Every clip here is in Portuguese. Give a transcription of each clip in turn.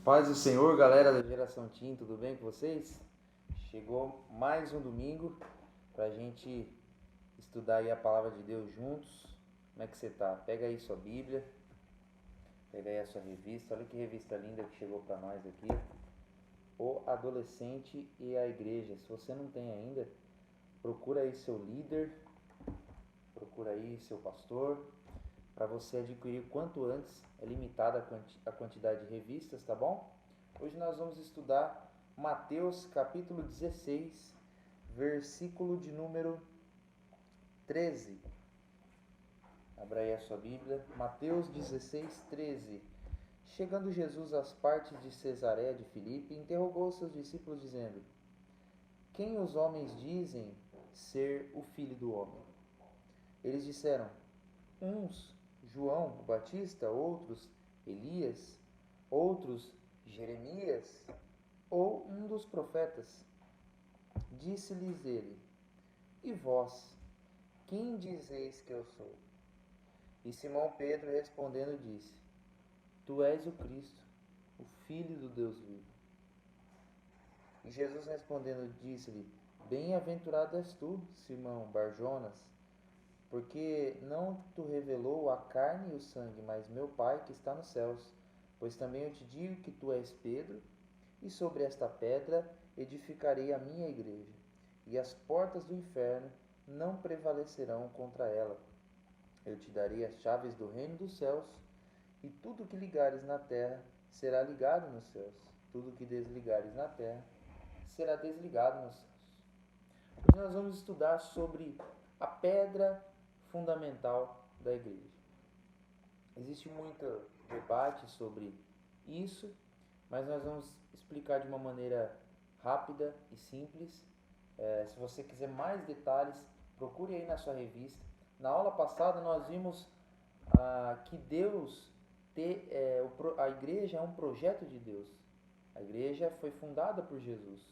Paz do Senhor, galera da Geração Team, tudo bem com vocês? Chegou mais um domingo para a gente estudar aí a palavra de Deus juntos. Como é que você tá? Pega aí sua Bíblia, pega aí a sua revista. Olha que revista linda que chegou para nós aqui. O Adolescente e a Igreja. Se você não tem ainda, procura aí seu líder, procura aí seu pastor, para você adquirir o quanto antes. É limitada a quantidade de revistas, tá bom? Hoje nós vamos estudar Mateus capítulo 16, versículo de número 13. Abra aí a sua Bíblia. Mateus 16, 13. Chegando Jesus às partes de Cesareia de Filipe, interrogou seus discípulos dizendo: Quem os homens dizem ser o Filho do Homem? Eles disseram: uns João o Batista, outros Elias, outros Jeremias ou um dos profetas. Disse-lhes ele: E vós, quem dizeis que eu sou? E Simão Pedro respondendo disse: Tu és o Cristo, o Filho do Deus vivo. E Jesus respondendo disse-lhe: Bem-aventurado és tu, Simão Barjonas, porque não te revelou a carne e o sangue, mas meu Pai que está nos céus. Pois também eu te digo que tu és Pedro, e sobre esta pedra edificarei a minha igreja, e as portas do inferno não prevalecerão contra ela. Eu te darei as chaves do reino dos céus, e tudo que ligares na terra será ligado nos céus, tudo que desligares na terra será desligado nos céus. Hoje nós vamos estudar sobre a pedra fundamental da igreja. Existe muito debate sobre isso, mas nós vamos explicar de uma maneira rápida e simples. Se você quiser mais detalhes, procure aí na sua revista. Na aula passada nós vimos que a igreja é um projeto de Deus. A igreja foi fundada por Jesus.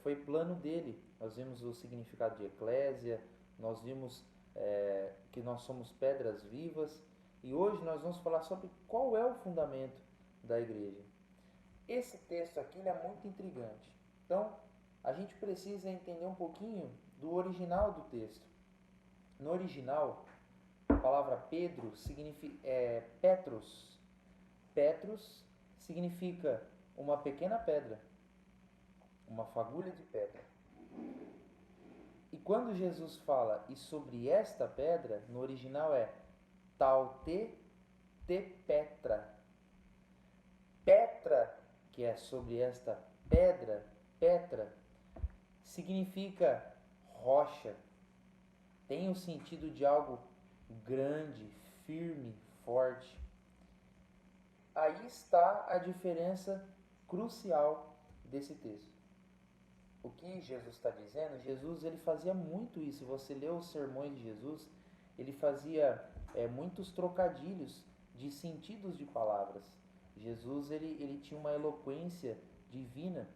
Foi plano dele. Nós vimos o significado de eclésia, nós vimos que nós somos pedras vivas. E hoje nós vamos falar sobre qual é o fundamento da igreja. Esse texto aqui é muito intrigante. Então, a gente precisa entender um pouquinho do original do texto. No original, a palavra Pedro significa Petros. Petros significa uma pequena pedra, uma fagulha de pedra. E quando Jesus fala e sobre esta pedra, no original é taute te petra. Petra, que é sobre esta pedra, Petra, significa rocha. Tem o sentido de algo grande, firme, forte. Aí está a diferença crucial desse texto. O que Jesus está dizendo? Jesus ele fazia muito isso. Se você lê os sermões de Jesus, ele fazia muitos trocadilhos de sentidos de palavras. Jesus ele tinha uma eloquência divina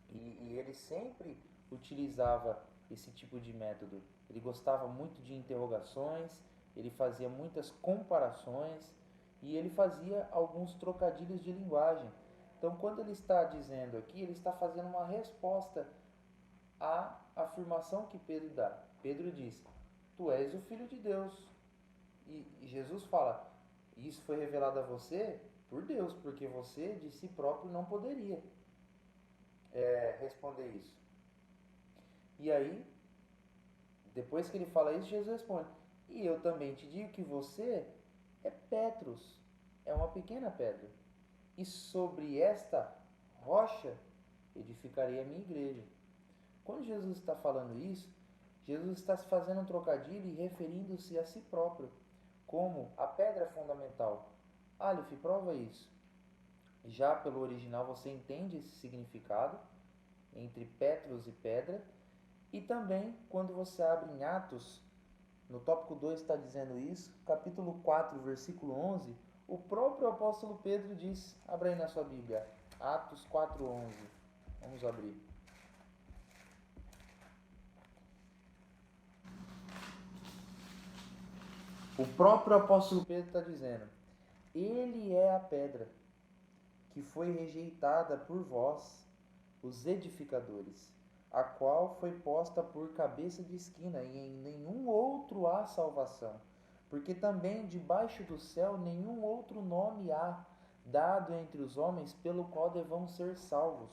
e ele sempre utilizava esse tipo de método. Ele gostava muito de interrogações, ele fazia muitas comparações e ele fazia alguns trocadilhos de linguagem. Então, quando ele está dizendo aqui, ele está fazendo uma resposta à afirmação que Pedro dá. Pedro diz: Tu és o Filho de Deus. E Jesus fala: Isso foi revelado a você por Deus, porque você de si próprio não poderia responder isso. E aí, depois que ele fala isso, Jesus responde: E eu também te digo que você é Petros, é uma pequena pedra. E sobre esta rocha edificarei a minha igreja. Quando Jesus está falando isso, Jesus está fazendo um trocadilho e referindo-se a si próprio como a pedra fundamental. Aleph, prova isso. Já pelo original você entende esse significado entre Petros e pedra. E também quando você abre em Atos, no tópico 2 está dizendo isso, capítulo 4, versículo 11, o próprio apóstolo Pedro diz, abra aí na sua Bíblia, Atos 4:11. Vamos abrir. O próprio apóstolo Pedro está dizendo: Ele é a pedra. que foi rejeitada por vós, os edificadores, a qual foi posta por cabeça de esquina, e em nenhum outro há salvação, porque também debaixo do céu nenhum outro nome há dado entre os homens pelo qual devamos ser salvos.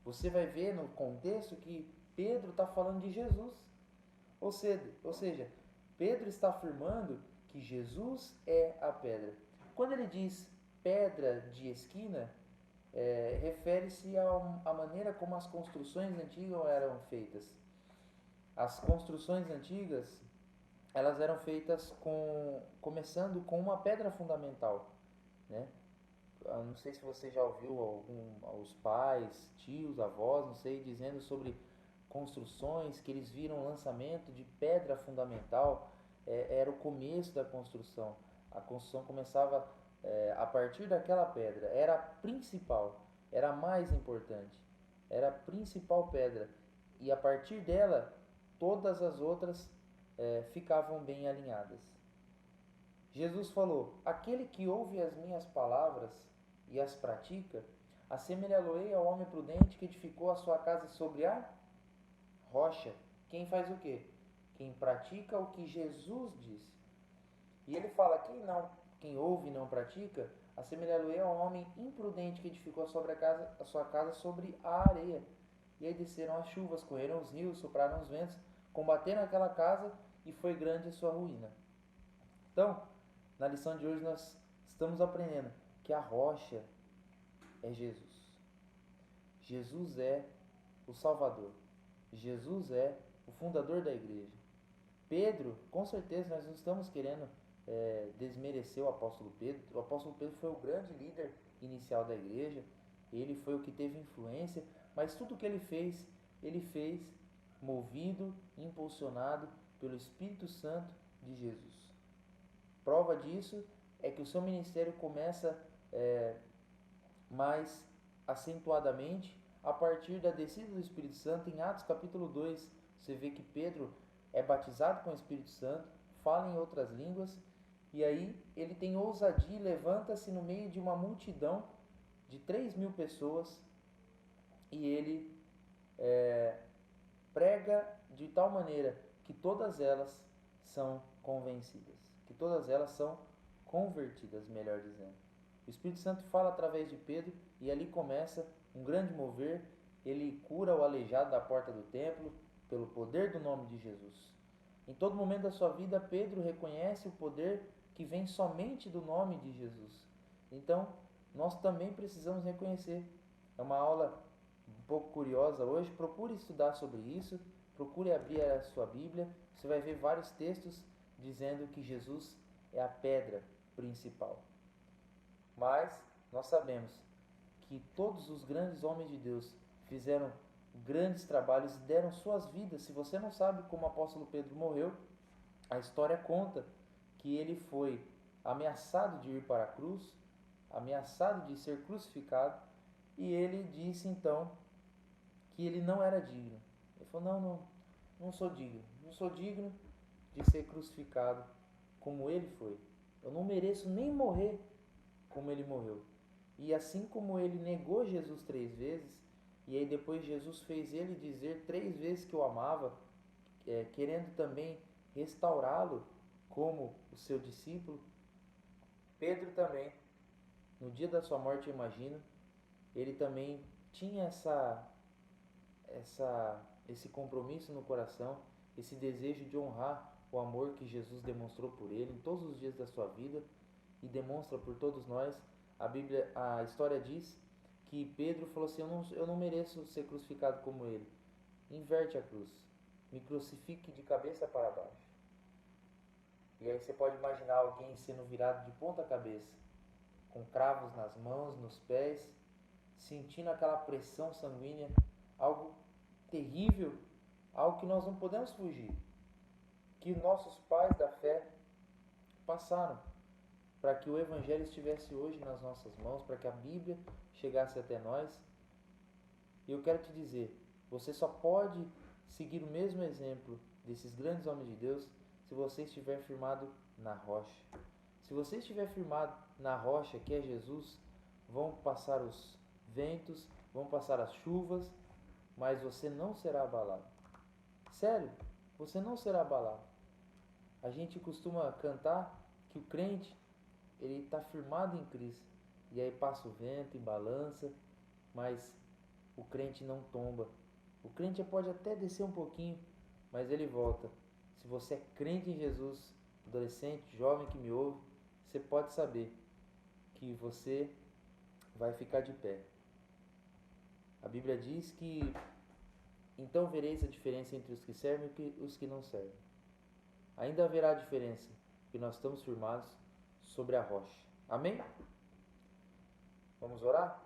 Você vai ver no contexto que Pedro está falando de Jesus. Ou seja, Pedro está afirmando que Jesus é a pedra. Quando ele diz pedra de esquina, refere-se à maneira como as construções antigas eram feitas. As construções antigas, elas eram feitas começando com uma pedra fundamental, né? Eu não sei se você já ouviu os pais, tios, avós, não sei, dizendo sobre construções que eles viram lançamento de pedra fundamental. Era o começo da construção. A construção começava a partir daquela pedra. Era a principal, era a mais importante, era a principal pedra. E a partir dela, todas as outras ficavam bem alinhadas. Jesus falou: aquele que ouve as minhas palavras e as pratica, assemelhá-lo-ei ao homem prudente que edificou a sua casa sobre a rocha. Quem faz o quê? Quem pratica o que Jesus disse. E ele fala aqui, não, quem ouve e não pratica, assemelhá-lo-ei ao homem imprudente que edificou a sua casa sobre a areia. E aí desceram as chuvas, correram os rios, sopraram os ventos, combateram aquela casa e foi grande a sua ruína. Então, na lição de hoje nós estamos aprendendo que a rocha é Jesus. Jesus é o Salvador. Jesus é o fundador da igreja. Pedro, com certeza nós não estamos querendo desmerecer o apóstolo Pedro. O apóstolo Pedro foi o grande líder inicial da igreja. Ele foi o que teve influência, mas tudo que ele fez movido, impulsionado pelo Espírito Santo de Jesus. Prova disso é que o seu ministério começa mais acentuadamente a partir da descida do Espírito Santo. Em Atos capítulo 2, você vê que Pedro é batizado com o Espírito Santo, fala em outras línguas, e aí ele tem ousadia e levanta-se no meio de uma multidão de 3.000 pessoas e ele prega de tal maneira que todas elas são convencidas, que todas elas são convertidas, melhor dizendo. O Espírito Santo fala através de Pedro e ali começa um grande mover. Ele cura o aleijado da porta do templo pelo poder do nome de Jesus. Em todo momento da sua vida, Pedro reconhece o poder que vem somente do nome de Jesus. Então, nós também precisamos reconhecer. É uma aula um pouco curiosa hoje. Procure estudar sobre isso. Procure abrir a sua Bíblia. Você vai ver vários textos dizendo que Jesus é a pedra principal. Mas nós sabemos que todos os grandes homens de Deus fizeram grandes trabalhos e deram suas vidas. Se você não sabe como o apóstolo Pedro morreu, a história conta que ele foi ameaçado de ir para a cruz, ameaçado de ser crucificado, e ele disse então que ele não era digno. Ele falou: não sou digno de ser crucificado como ele foi. Eu não mereço nem morrer como ele morreu. E assim como ele negou Jesus 3 vezes, e aí depois Jesus fez ele dizer 3 vezes que o amava, querendo também restaurá-lo como o seu discípulo, Pedro também, no dia da sua morte, eu imagino, ele também tinha esse compromisso no coração, esse desejo de honrar o amor que Jesus demonstrou por ele em todos os dias da sua vida e demonstra por todos nós. A história diz que Pedro falou assim: eu não mereço ser crucificado como ele. Inverte a cruz, me crucifique de cabeça para baixo. E aí você pode imaginar alguém sendo virado de ponta cabeça, com cravos nas mãos, nos pés, sentindo aquela pressão sanguínea, algo terrível, algo que nós não podemos fugir, que nossos pais da fé passaram para que o Evangelho estivesse hoje nas nossas mãos, para que a Bíblia chegasse até nós. E eu quero te dizer, você só pode seguir o mesmo exemplo desses grandes homens de Deus se você estiver firmado na rocha. Se você estiver firmado na rocha, que é Jesus, vão passar os ventos, vão passar as chuvas, mas você não será abalado. Sério, você não será abalado. A gente costuma cantar que o crente, ele está firmado em Cristo. E aí passa o vento e balança, mas o crente não tomba. O crente pode até descer um pouquinho, mas ele volta. Se você é crente em Jesus, adolescente, jovem que me ouve, você pode saber que você vai ficar de pé. A Bíblia diz que então vereis a diferença entre os que servem e os que não servem. Ainda haverá diferença, porque nós estamos firmados sobre a rocha. Amém? Vamos orar?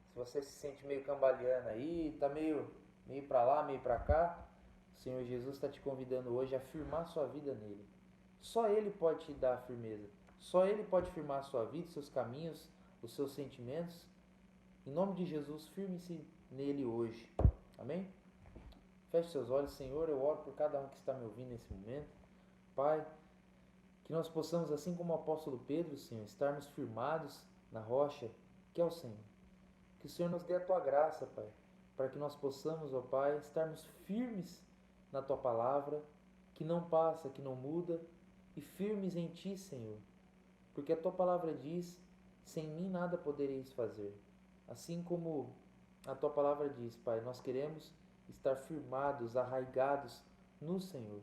Se você se sente meio cambaleando aí, está meio para lá, meio para cá, o Senhor Jesus está te convidando hoje a firmar sua vida nele. Só Ele pode te dar a firmeza. Só Ele pode firmar a sua vida, seus caminhos, os seus sentimentos. Em nome de Jesus, firme-se nele hoje. Amém? Feche seus olhos, Senhor. Eu oro por cada um que está me ouvindo nesse momento. Pai, que nós possamos, assim como o apóstolo Pedro, Senhor, estarmos firmados na rocha que é o Senhor. Que o Senhor nos dê a Tua graça, Pai, para que nós possamos, ó Pai, estarmos firmes na Tua palavra, que não passa, que não muda, e firmes em Ti, Senhor. Porque a Tua palavra diz, sem mim nada podereis fazer. Assim como a Tua palavra diz, Pai, nós queremos estar firmados, arraigados no Senhor.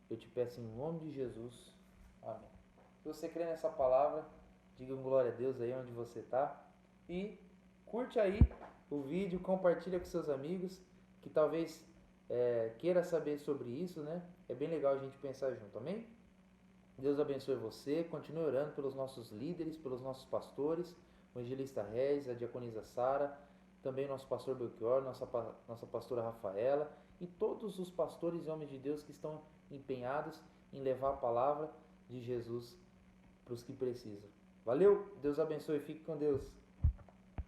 Eu te peço em nome de Jesus. Amém. Se você crê nessa palavra, diga um glória a Deus aí onde você está. E curte aí o vídeo, compartilha com seus amigos, que talvez queira saber sobre isso, né? É bem legal a gente pensar junto, amém? Deus abençoe você, continue orando pelos nossos líderes, pelos nossos pastores, o evangelista Reis, a diaconisa Sara, também nosso pastor Belchior, nossa pastora Rafaela e todos os pastores e homens de Deus que estão empenhados em levar a palavra de Jesus para os que precisam. Valeu, Deus abençoe, fique com Deus.